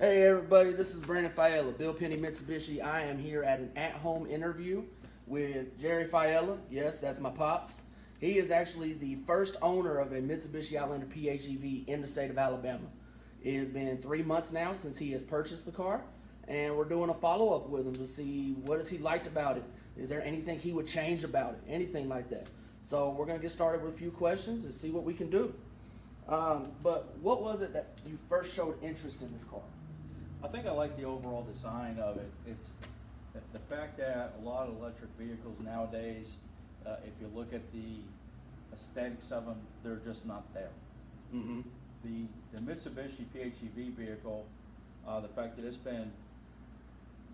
Hey everybody, this is Brandon Fiella, Bill Penny Mitsubishi. I am here at an at-home interview with Jerry Fiella. Yes, that's my pops. He is actually the first owner of a Mitsubishi Outlander PHEV in the state of Alabama. It has been 3 months now since he has purchased the car, and we're doing a follow-up with him to see what has he liked about it. Is there anything he would change about it? Anything like that. So we're going to get started with a few questions and see what we can do. But what was it that you first showed interest in this car? I think I like the overall design of it. It's the fact that a lot of electric vehicles nowadays, if you look at the aesthetics of them, they're just not there. Mm-hmm. The Mitsubishi PHEV vehicle, the fact that it's been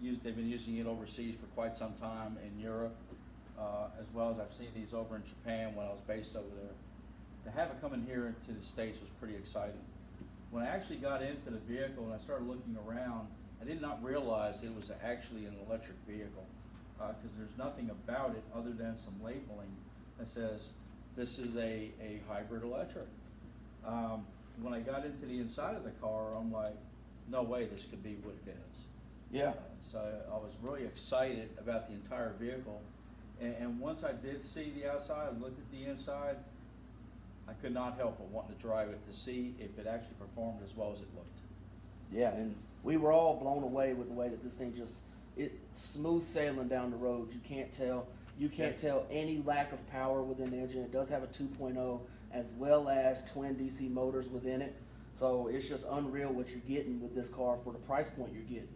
used, they've been using it overseas for quite some time in Europe, as well as I've seen these over in Japan when I was based over there. To have it coming here to the States was pretty exciting. When I actually got into the vehicle and I started looking around, I did not realize it was actually an electric vehicle, because there's nothing about it other than some labeling that says this is a hybrid electric. When I got into the inside of the car, I'm like, no way this could be what it is. Yeah. So I was really excited about the entire vehicle. And once I did see the outside, I looked at the inside, I could not help but wanting to drive it to see if it actually performed as well as it looked. Yeah, and we were all blown away with the way that this thing it's smooth sailing down the road. You can't tell any lack of power within the engine. It does have a 2.0 as well as twin DC motors within it. So it's just unreal what you're getting with this car for the price point you're getting.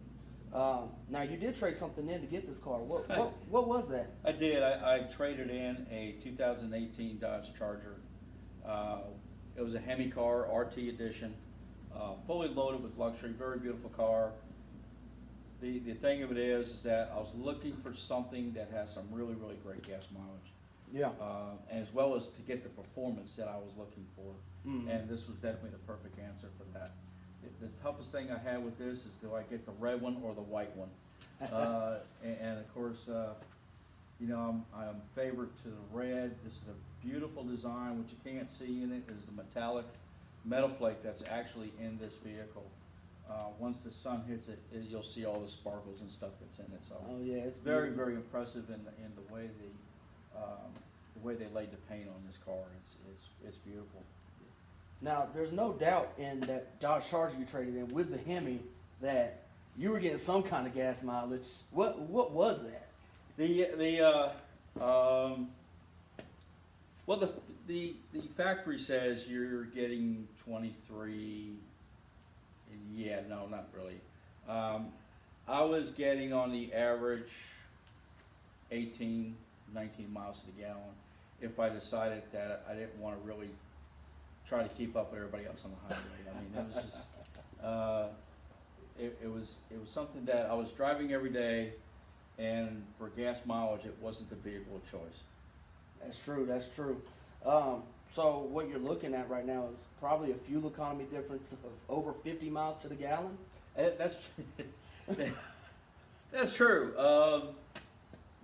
Now you did trade something in to get this car. What was that? I did. I traded in a 2018 Dodge Charger. It was a Hemi car, RT edition, fully loaded with luxury, very beautiful car. The thing of it is that I was looking for something that has some really, really great gas mileage. Yeah. And as well as to get the performance that I was looking for. Mm-hmm. And this was definitely the perfect answer for that. The toughest thing I had with this is, do I get the red one or the white one? And of course, you know, I'm favored to the red. This is a beautiful design. What you can't see in it is the metallic metal flake that's actually in this vehicle. Once the sun hits it, you'll see all the sparkles and stuff that's in it. So Oh yeah, it's very, beautiful. very impressive in the way they laid the paint on this car. It's beautiful. Now there's no doubt in that Dodge Charger you traded in with the Hemi that you were getting some kind of gas mileage. What was that? Well, the factory says you're getting 23. Yeah, no, not really. I was getting on the average 18, 19 miles to the gallon if I decided that I didn't want to really try to keep up with everybody else on the highway. I mean, it was just, it was something that I was driving every day, and for gas mileage, it wasn't the vehicle of choice. That's true. That's true. So what you're looking at right now is probably a fuel economy difference of over 50 miles to the gallon. That's that's true.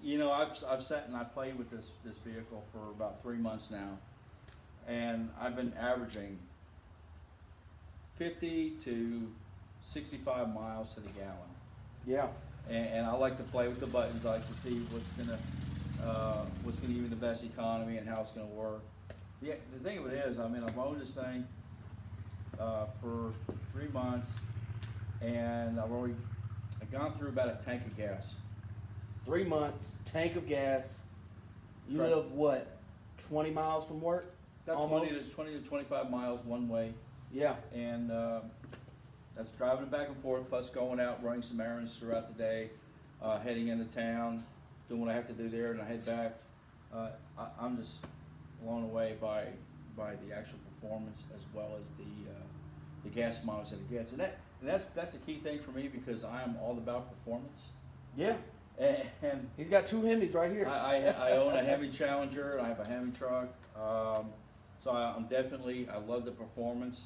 You know, I've sat and I played with this vehicle for about 3 months now, and I've been averaging 50 to 65 miles to the gallon. Yeah. And I like to play with the buttons. I like to see what's gonna give me the best economy and how it's gonna work. The thing of it is, I mean, I've owned this thing for 3 months, and I've gone through about a tank of gas. 3 months, tank of gas. You Right. live what, 20 miles from work? About Almost. 20 to 25 miles one way, Yeah. and that's driving it back and forth, plus going out, running some errands throughout the day, heading into town, doing what I have to do there, and I head back. I'm just blown away by the actual performance as well as the gas mileage that it gets, and that's the key thing for me, because I am all about performance. Yeah. And He's got 2 Hemis right here. I own a Hemi Challenger. I have a Hemi truck, so I love the performance.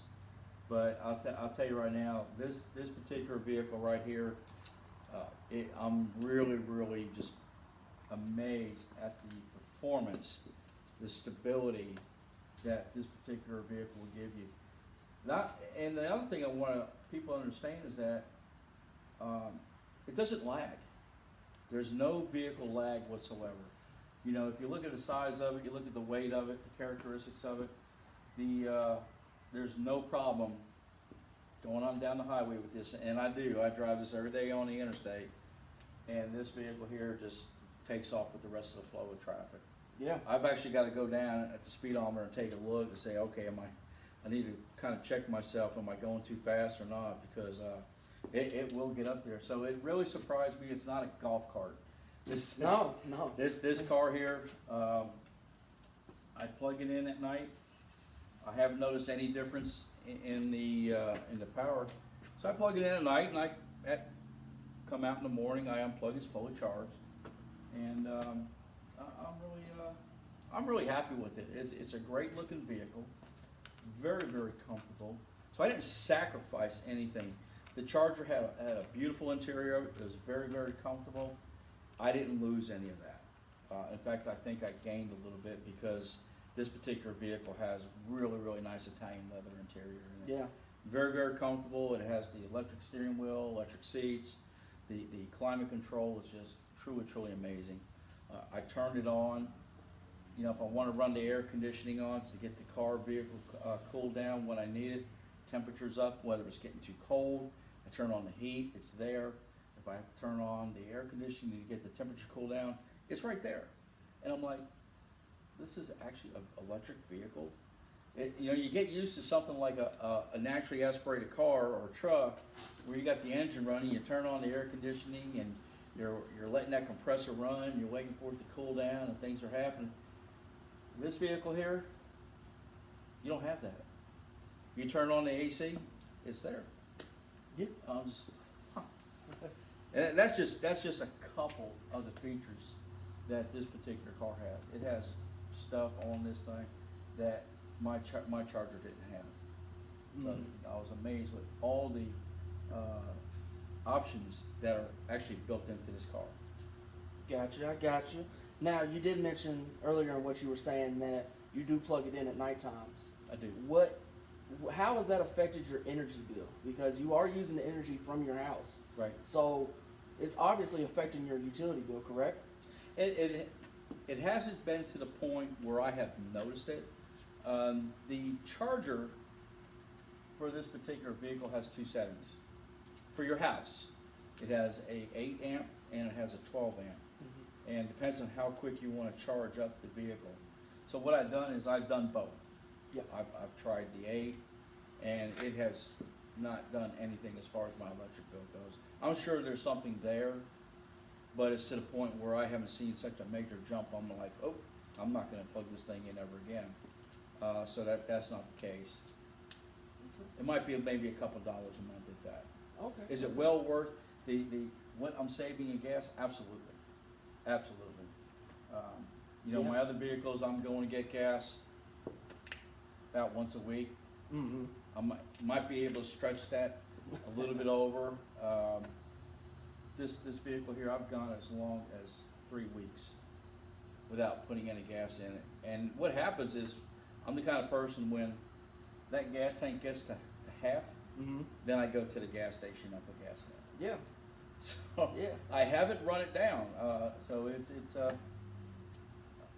But I'll tell you right now, this particular vehicle right here, I'm really just amazed at the performance, the stability that this particular vehicle will give you. And the other thing I want people to understand is that it doesn't lag. There's no vehicle lag whatsoever. You know, if you look at the size of it, you look at the weight of it, the characteristics of it, there's no problem going on down the highway with this. And I do. I drive this every day on the interstate, and this vehicle here just takes off with the rest of the flow of traffic. Yeah. I've actually got to go down at the speedometer and take a look and say, okay, I need to kind of check myself, am I going too fast or not? Because it will get up there. So it really surprised me. It's not a golf cart. No. This car here, I plug it in at night. I haven't noticed any difference in the power. So I plug it in at night, and come out in the morning. I unplug, it's fully charged, and I'm really happy with it. It's a great looking vehicle, very, very comfortable. So I didn't sacrifice anything. The Charger had a beautiful interior. It was very, very comfortable. I didn't lose any of that. In fact, I think I gained a little bit because this particular vehicle has really, really nice Italian leather interior in it. Yeah. Very, very comfortable. It has the electric steering wheel, electric seats. The climate control is just truly, truly amazing. I turned it on. You know, if I want to run the air conditioning on to get the vehicle cooled down when I need it, temperature's up, whether it's getting too cold, I turn on the heat, it's there. If I have to turn on the air conditioning to get the temperature cooled down, it's right there. And I'm like, this is actually an electric vehicle. You know, you get used to something like a naturally aspirated car or truck where you got the engine running, you turn on the air conditioning and you're letting that compressor run, you're waiting for it to cool down and things are happening. This vehicle here, you don't have that. You turn on the AC, it's there. Yeah. And that's just a couple of the features that this particular car has. It has stuff on this thing that my Charger didn't have. So I was amazed with all the options that are actually built into this car. Gotcha, I got you. Now, you did mention earlier in what you were saying that you do plug it in at night times. I do. How has that affected your energy bill? Because you are using the energy from your house. Right. So it's obviously affecting your utility bill, correct? It hasn't been to the point where I have noticed it. The Charger for this particular vehicle has two settings. For your house, it has a 8 amp and it has a 12 amp. And it depends on how quick you want to charge up the vehicle. So what I've done is I've done both. Yep. I've tried the 8, and it has not done anything as far as my electric bill goes. I'm sure there's something there, but it's to the point where I haven't seen such a major jump. I'm like, oh, I'm not going to plug this thing in ever again. So that's not the case. It might be maybe a couple dollars a month at that. Okay. Is it well worth what I'm saving in gas? Absolutely. Absolutely. You know, Yeah. my other vehicles, I'm going to get gas about once a week. Mm-hmm. I might be able to stretch that a little bit over. This vehicle here, I've gone as long as 3 weeks without putting any gas in it. And what happens is, I'm the kind of person when that gas tank gets to half, then I go to the gas station and I put gas in it. Yeah. So Yeah. I haven't run it down. So it's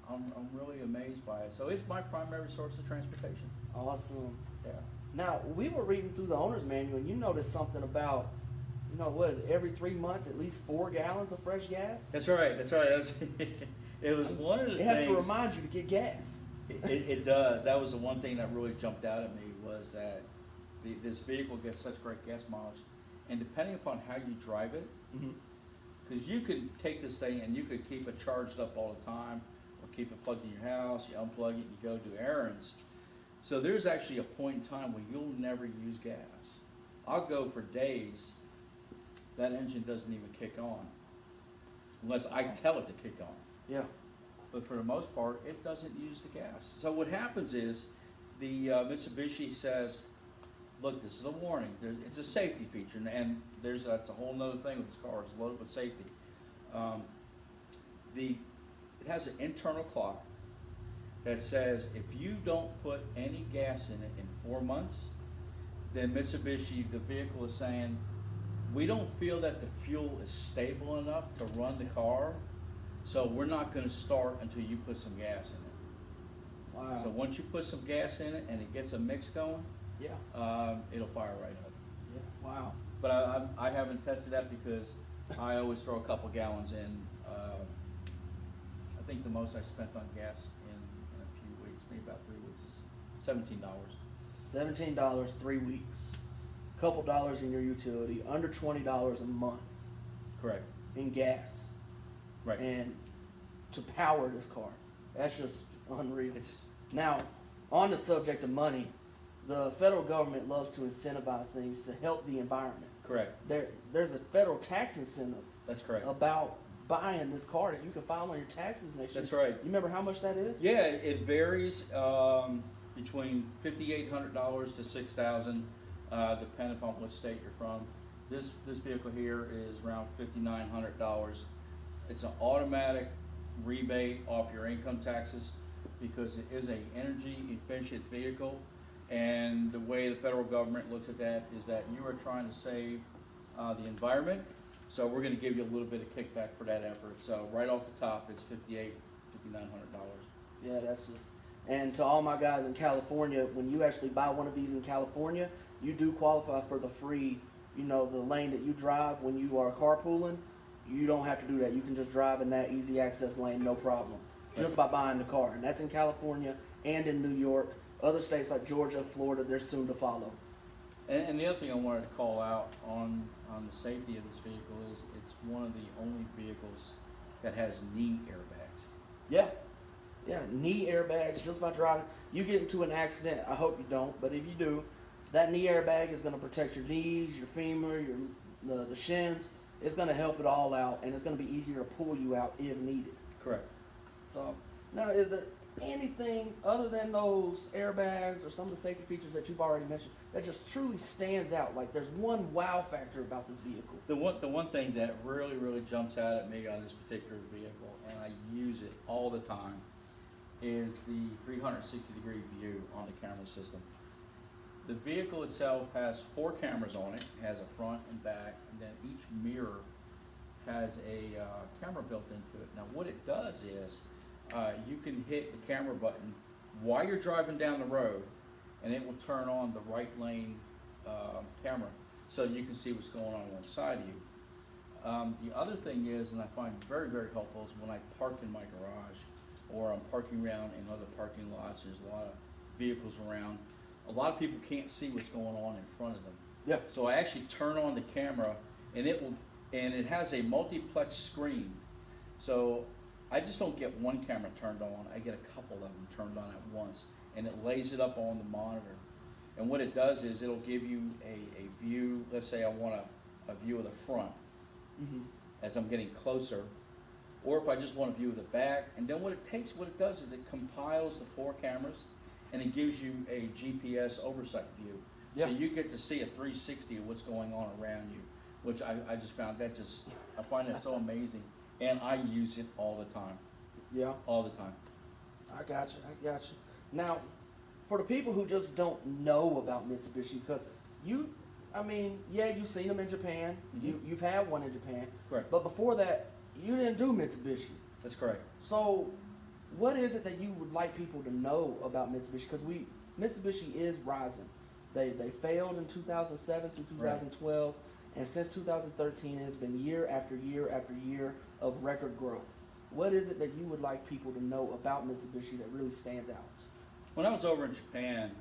I'm really amazed by it. So it's my primary source of transportation. Awesome. Yeah. Now, we were reading through the owner's manual, and you noticed something about, what is it, every 3 months, at least 4 gallons of fresh gas? That's right. That's right. It was one of the things. It has to remind you to get gas. It does. That was the one thing that really jumped out at me was that this vehicle gets such great gas mileage, and depending upon how you drive it, because you could take this thing and you could keep it charged up all the time, or keep it plugged in your house, you unplug it, you go do errands. So there's actually a point in time where you'll never use gas. I'll go for days, that engine doesn't even kick on, unless I tell it to kick on. Yeah. But for the most part, it doesn't use the gas. So what happens is, the Mitsubishi says, look, this is a warning. It's a safety feature, and that's a whole nother thing with this car. It's loaded with safety. It has an internal clock that says if you don't put any gas in it in 4 months, then Mitsubishi, the vehicle is saying, we don't feel that the fuel is stable enough to run the car, so we're not gonna start until you put some gas in it. Wow. So once you put some gas in it and it gets a mix going, Yeah. it'll fire right up. Yeah. Wow. But I haven't tested that because I always throw a couple gallons in. I think the most I spent on gas in a few weeks, maybe about 3 weeks, is $17. $17, 3 weeks. Couple dollars in your utility, under $20 a month Correct. in gas. Right. And to power this car. That's just unreal. It's, Now, on the subject of money, the federal government loves to incentivize things to help the environment. correct. There's a federal tax incentive That's correct. about buying this car that you can file on your taxes next year. That's right. You remember how much that is? Yeah, it varies between $5,800 to $6,000, depending upon what state you're from. This vehicle here is around $5,900. It's an automatic rebate off your income taxes because it is a energy efficient vehicle. And the way the federal government looks at that is that you are trying to save the environment. So we're going to give you a little bit of kickback for that effort. So right off the top, it's $5,900. Yeah, that's just. And to all my guys in California, when you actually buy one of these in California, you do qualify for the free, the lane that you drive when you are carpooling. You don't have to do that. You can just drive in that easy access lane, no problem, just by buying the car. And that's in California and in New York. Other states like Georgia, Florida, they're soon to follow. And the other thing I wanted to call out on the safety of this vehicle is it's one of the only vehicles that has knee airbags. Yeah. Yeah, knee airbags just by driving. You get into an accident, I hope you don't, but if you do, that knee airbag is going to protect your knees, your femur, the shins. It's going to help it all out, and it's going to be easier to pull you out if needed. Correct. So, now, is there anything other than those airbags or some of the safety features that you've already mentioned that just truly stands out? Like, there's one wow factor about this vehicle. The one thing that really jumps out at me on this particular vehicle, and I use it all the time, is the 360-degree view on the camera system. The vehicle itself has 4 cameras on it. It has a front and back, and then each mirror has a camera built into it. Now what it does is you can hit the camera button while you're driving down the road, and it will turn on the right lane camera so you can see what's going on alongside of you. The other thing is, and I find very helpful, is when I park in my garage or I'm parking around in other parking lots, there's a lot of vehicles around. A lot of people can't see what's going on in front of them. Yeah. So I actually turn on the camera, and it has a multiplex screen. So I just don't get one camera turned on, I get a couple of them turned on at once, and it lays it up on the monitor. And what it does is it'll give you a view. Let's say I want a view of the front as I'm getting closer, or if I just want a view of the back. And then what it does is it compiles the 4 cameras, and it gives you a GPS oversight view. Yeah. So you get to see a 360 of what's going on around you, which I just found I find that so amazing, and I use it all the time. Yeah. All the time. I got you. Now, for the people who just don't know about Mitsubishi, because you've seen them in Japan. Mm-hmm. You've had one in Japan. Correct. But before that, you didn't do Mitsubishi. That's correct. So, what is it that you would like people to know about Mitsubishi? Because Mitsubishi is rising. They failed in 2007 through 2012, and since 2013, it's been year after year after year of record growth. What is it that you would like people to know about Mitsubishi that really stands out? When I was over in Japan,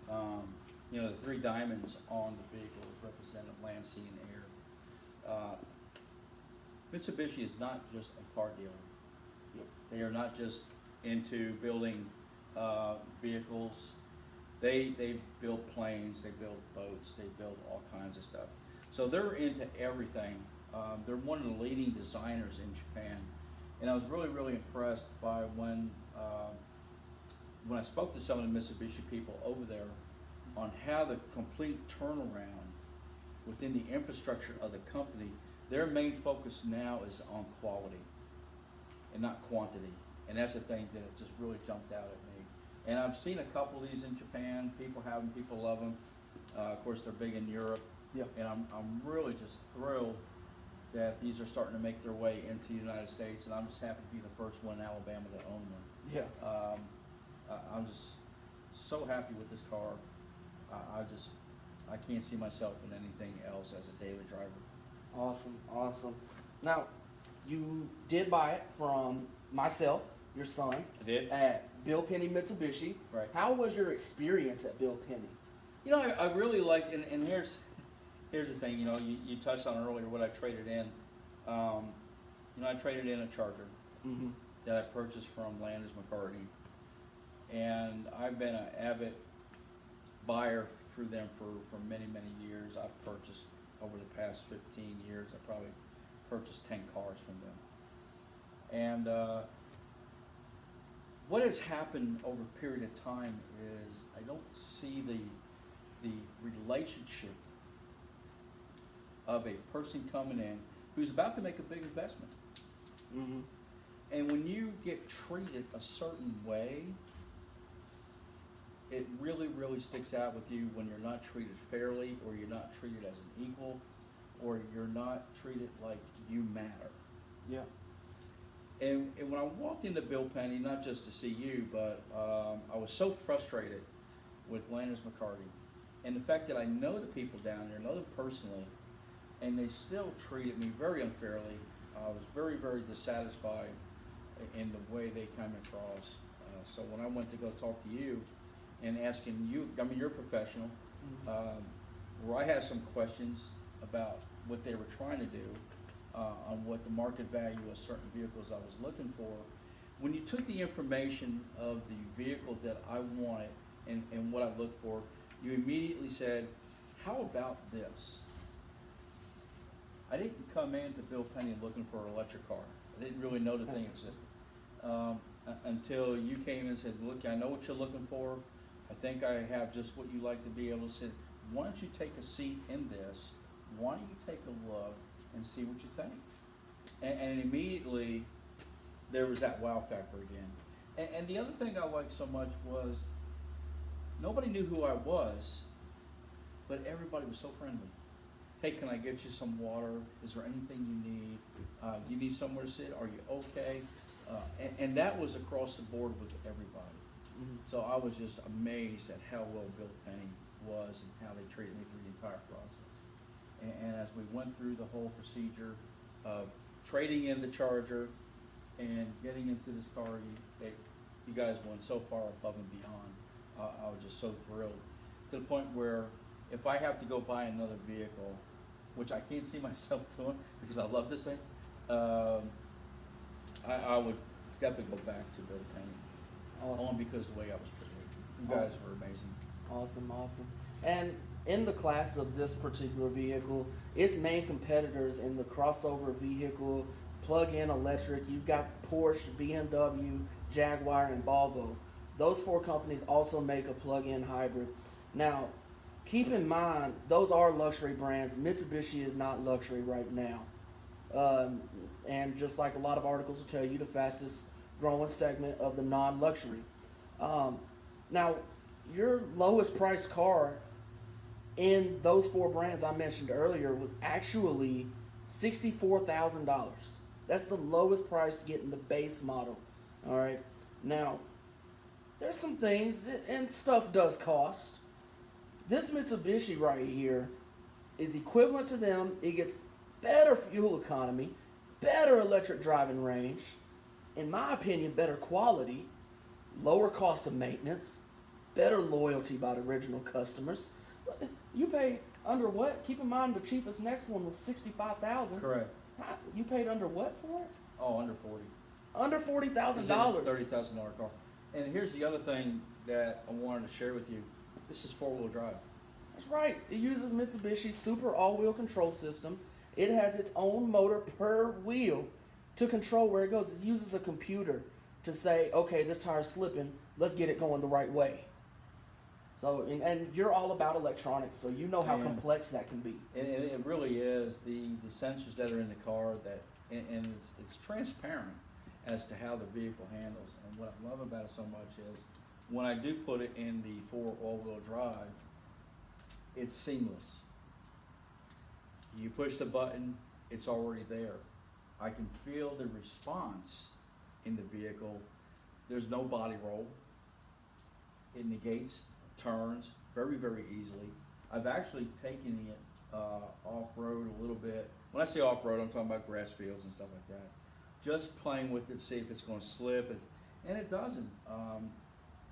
the 3 diamonds on the vehicle is represented land, sea, and air. Mitsubishi is not just a car dealer. They are not just into building vehicles. They build planes, they build boats, they build all kinds of stuff. So they're into everything. They're one of the leading designers in Japan. And I was really impressed by when I spoke to some of the Mitsubishi people over there on how the complete turnaround within the infrastructure of the company. Their main focus now is on quality and not quantity. And that's the thing that just really jumped out at me. And I've seen a couple of these in Japan. People have them, people love them. Of course, they're big in Europe. Yeah. And I'm really just thrilled that these are starting to make their way into the United States, and I'm just happy to be the first one in Alabama to own one. Yeah. I'm just so happy with this car. I can't see myself in anything else as a daily driver. Awesome, awesome. Now, you did buy it from myself, your son, I did. at Bill Penny Mitsubishi. Right. How was your experience at Bill Penny? You know, I really like, and here's the thing, you know, you touched on earlier what I traded in. You know, I traded in a Charger Mm-hmm. that I purchased from Landers McCartney, and I've been an avid buyer through them for many, many years. I've purchased over the past 15 years, I probably purchased 10 cars from them. And what has happened over a period of time is I don't see the relationship of a person coming in who's about to make a big investment. Mm-hmm. And when you get treated a certain way, it really, really sticks out with you when you're not treated fairly, or you're not treated as an equal, or you're not treated like you matter. Yeah. And when I walked into Bill Penny, not just to see you, but I was so frustrated with Landers McCartney, and the fact that I know the people down there, know them personally, and they still treated me very unfairly. I was very, very dissatisfied in the way they came across. So when I went to go talk to you and asking you, I mean, you're a professional, where I had some questions about what they were trying to do, on what the market value of certain vehicles I was looking for. When you took the information of the vehicle that I wanted and what I looked for, you immediately said, how about this? I didn't come into Bill Penny looking for an electric car. I didn't really know the thing existed. Until you came and said, look, I know what you're looking for. I think I have just what you like to be able to say. Why don't you take a seat in this? Why don't you take a look and see what you think? And immediately, there was that wow factor again. And the other thing I liked so much was, nobody knew who I was, but everybody was so friendly. Hey, can I get you some water? Is there anything you need? Do you need somewhere to sit? Are you okay? And that was across the board with everybody. Mm-hmm. So I was just amazed at how well Bill Penny was and how they treated me through the entire process. And as we went through the whole procedure of trading in the Charger and getting into this car, you guys went so far above and beyond. I was just so thrilled, to the point where if I have to go buy another vehicle, which I can't see myself doing because I love this thing, I would definitely go back to Bill Penny. Awesome. Only because of the way I was treated. You guys were amazing. Awesome, awesome. And in the class of this particular vehicle, its main competitors in the crossover vehicle, plug-in electric, you've got Porsche, BMW, Jaguar, and Volvo. Those four companies also make a plug-in hybrid. Now, keep in mind, those are luxury brands. Mitsubishi is not luxury right now. And just like a lot of articles will tell you, the fastest growing segment of the non-luxury. Now, your lowest priced car in those four brands I mentioned earlier was actually $64,000. That's the lowest price getting the base model. All right. Now, there's some things, and stuff does cost. This Mitsubishi right here is equivalent to them. It gets better fuel economy, better electric driving range, in my opinion, better quality, lower cost of maintenance, better loyalty by the original customers. You pay under what? Keep in mind the cheapest next one was $65,000. Correct. You paid under what for it? Oh, under 40. Under $40,000. $30,000 car. And here's the other thing that I wanted to share with you. This is four-wheel drive. That's right. It uses Mitsubishi's super all-wheel control system. It has its own motor per wheel to control where it goes. It uses a computer to say, okay, this tire's slipping. Let's get it going the right way. So, and you're all about electronics, so you know how complex that can be. And it really is. The sensors that are in the car, and it's transparent as to how the vehicle handles. And what I love about it so much is when I do put it in the 4 all-wheel drive, it's seamless. You push the button, it's already there. I can feel the response in the vehicle. There's no body roll. It negates turns very, very easily. I've actually taken it off-road a little bit. When I say off-road, I'm talking about grass fields and stuff like that. Just playing with it, see if it's going to slip, and it doesn't.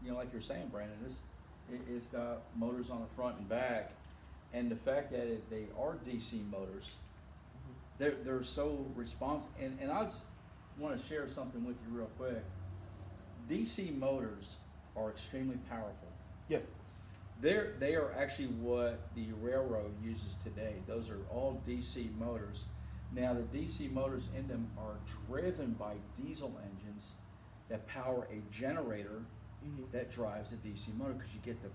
You know, like you're saying, Brandon, it's got motors on the front and back, and the fact that they are DC motors, they're so responsive. And I just want to share something with you real quick. DC motors are extremely powerful. Yeah. They are actually what the railroad uses today. Those are all DC motors. Now the DC motors in them are driven by diesel engines that power a generator that drives a DC motor, because you get the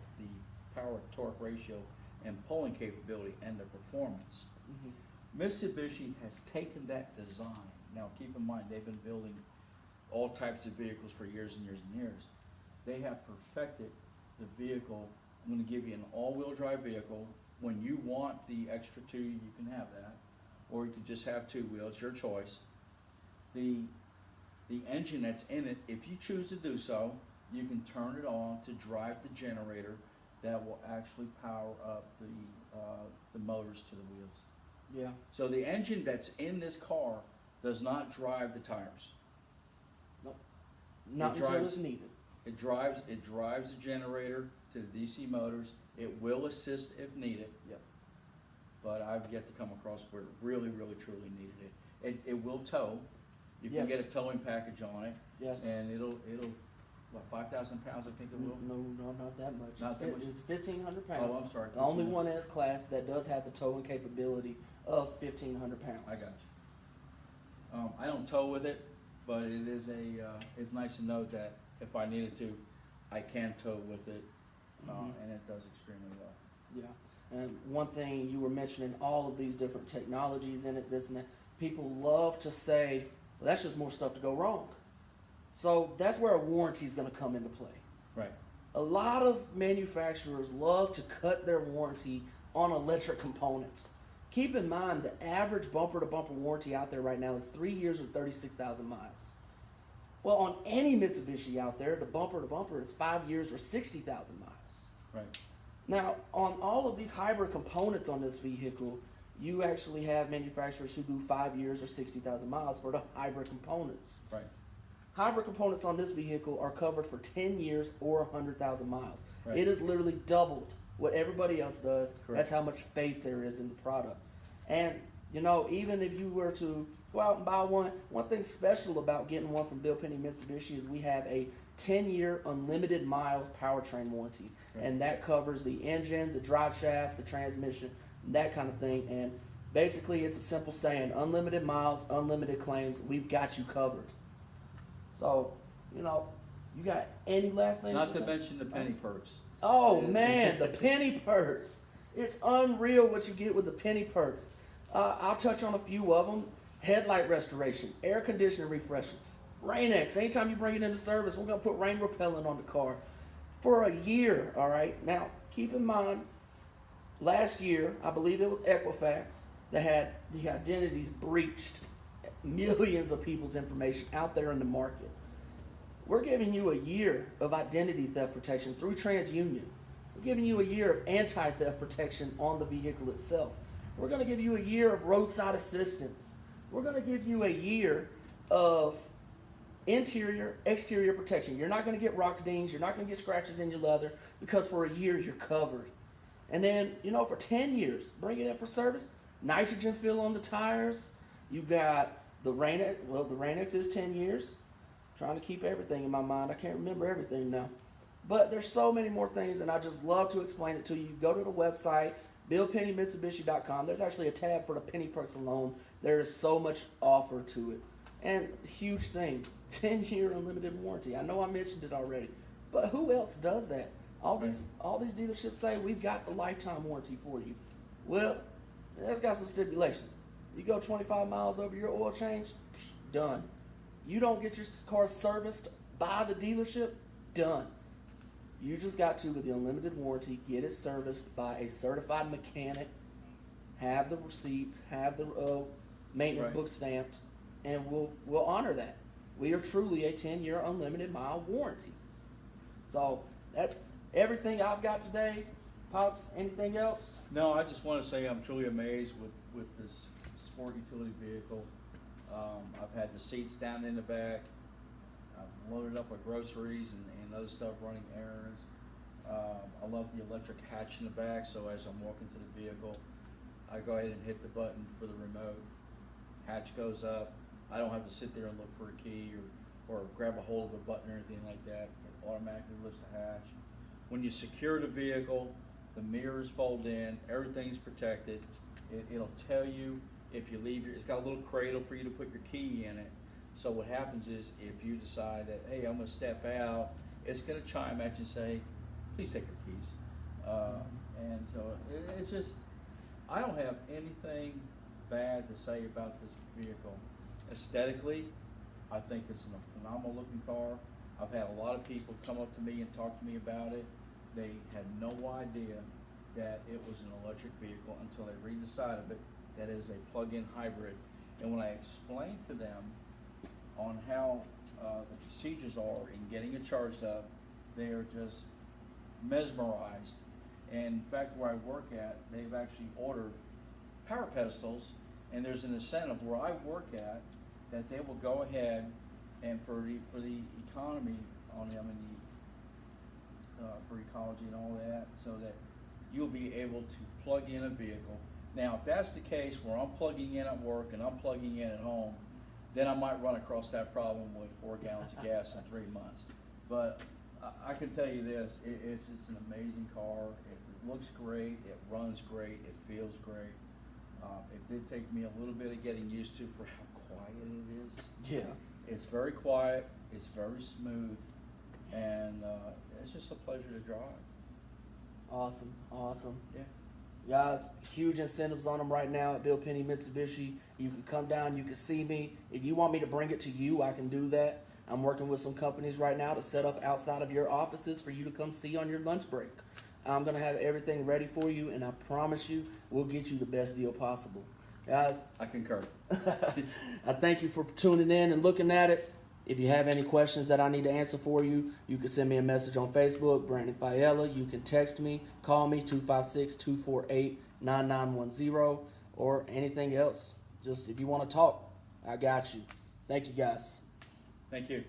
power torque ratio and pulling capability and the performance. Mitsubishi has taken that design. Now keep in mind, they've been building all types of vehicles for years and years and years. They have perfected the vehicle. I'm going to give you an all-wheel drive vehicle. When you want the extra two, you can have that, or you could just have two wheels, your choice. The engine that's in it, if you choose to do so, you can turn it on to drive the generator that will actually power up the motors to the wheels. Yeah. So the engine that's in this car does not drive the tires. Nope. Not until it's needed. It drives the generator to the DC motors. It will assist if needed. Yep. But I've yet to come across where it really, really, truly needed it. It will tow. You can Yes. get a towing package on it. Yes. And it'll what, 5,000 pounds, I think it will? No, not that much. Not that much? It's 1,500 pounds. Oh, I'm sorry. The only one S class that does have the towing capability of 1,500 pounds. I got you. I don't tow with it, but it is it's nice to know that if I needed to, I can tow with it, and it does extremely well. Yeah. And one thing you were mentioning, all of these different technologies in it, this and that. People love to say, well, that's just more stuff to go wrong. So that's where a warranty is going to come into play. Right. A lot of manufacturers love to cut their warranty on electric components. Keep in mind, the average bumper-to-bumper warranty out there right now is 3 years or 36,000 miles. Well, on any Mitsubishi out there, the bumper-to-bumper is 5 years or 60,000 miles. Right. Now, on all of these hybrid components on this vehicle, you actually have manufacturers who do 5 years or 60,000 miles for the hybrid components. Right. Hybrid components on this vehicle are covered for 10 years or 100,000 miles. Right. It is literally doubled what everybody else does. Correct. That's how much faith there is in the product. And, you know, even if you were to go out and buy one thing special about getting one from Bill Penny Mitsubishi is we have a 10-year unlimited miles powertrain warranty. Right. And that covers the engine, the drive shaft, the transmission, that kind of thing. And basically it's a simple saying, unlimited miles, unlimited claims, we've got you covered. So, you know, you got any last things? Not to say? mention the penny perks. Oh man, the penny perks. It's unreal what you get with the penny perks. I'll touch on a few of them. Headlight restoration, air conditioning refreshing, Rain-X. Anytime you bring it into service, we're going to put rain repellent on the car for a year, all right? Now, keep in mind, last year, I believe it was Equifax that had the identities breached. Millions of people's information out there in the market. We're giving you a year of identity theft protection through TransUnion. We're giving you a year of anti-theft protection on the vehicle itself. We're going to give you a year of roadside assistance. We're going to give you a year of interior, exterior protection. You're not going to get rock dings. You're not going to get scratches in your leather because for a year you're covered. And then, you know, for 10 years, bring it in for service. Nitrogen fill on the tires. You've got the Rain-X. Well, the Rain-X is 10 years. Trying to keep everything in my mind. I can't remember everything now. But there's so many more things, and I just love to explain it to you. Go to the website, BillPennyMitsubishi.com. There's actually a tab for the penny perks alone. There is so much offer to it. And huge thing, 10-year unlimited warranty. I know I mentioned it already, but who else does that? All these dealerships say we've got the lifetime warranty for you. Well, that's got some stipulations. You go 25 miles over your oil change, done. You don't get your car serviced by the dealership, done. You just got to, with the unlimited warranty, get it serviced by a certified mechanic, have the receipts, have the maintenance Right. book stamped, and we'll honor that. We are truly a 10-year unlimited mile warranty. So that's everything I've got today. Pops, anything else? No, I just want to say I'm truly amazed with this sport utility vehicle. I've had the seats down in the back. I've loaded up with groceries and other stuff, running errands. I love the electric hatch in the back, so as I'm walking to the vehicle, I go ahead and hit the button for the remote. Hatch goes up. I don't have to sit there and look for a key or grab a hold of a button or anything like that. It automatically lifts the hatch. When you secure the vehicle, the mirrors fold in, everything's protected. It'll tell you if you leave it's got a little cradle for you to put your key in it. So what happens is if you decide that, hey, I'm gonna step out, it's gonna chime at you and say, please take your keys. And so it's just, I don't have anything bad to say about this vehicle. Aesthetically, I think it's a phenomenal looking car. I've had a lot of people come up to me and talk to me about it. They had no idea that it was an electric vehicle until they read the side of it that is a plug-in hybrid. And when I explained to them on how the procedures are in getting it charged up, they are just mesmerized. And in fact, where I work at, they've actually ordered power pedestals, and there's an incentive where I work at that they will go ahead and for the economy on them and for ecology and all that, so that you'll be able to plug in a vehicle. Now, if that's the case where I'm plugging in at work and I'm plugging in at home, then I might run across that problem with 4 gallons of gas in 3 months. But I can tell you this, it's an amazing car. It looks great, it runs great, it feels great. It did take me a little bit of getting used to for how quiet it is. Yeah. It's very quiet, it's very smooth, and it's just a pleasure to drive. Awesome. Yeah. Guys, huge incentives on them right now at Bill Penny Mitsubishi. You can come down, you can see me. If you want me to bring it to you, I can do that. I'm working with some companies right now to set up outside of your offices for you to come see on your lunch break. I'm going to have everything ready for you, and I promise you, we'll get you the best deal possible. Guys, I concur. I thank you for tuning in and looking at it. If you have any questions that I need to answer for you, you can send me a message on Facebook, Brandon Fiella. You can text me, call me, 256-248-9910, or anything else. Just if you want to talk, I got you. Thank you, guys. Thank you.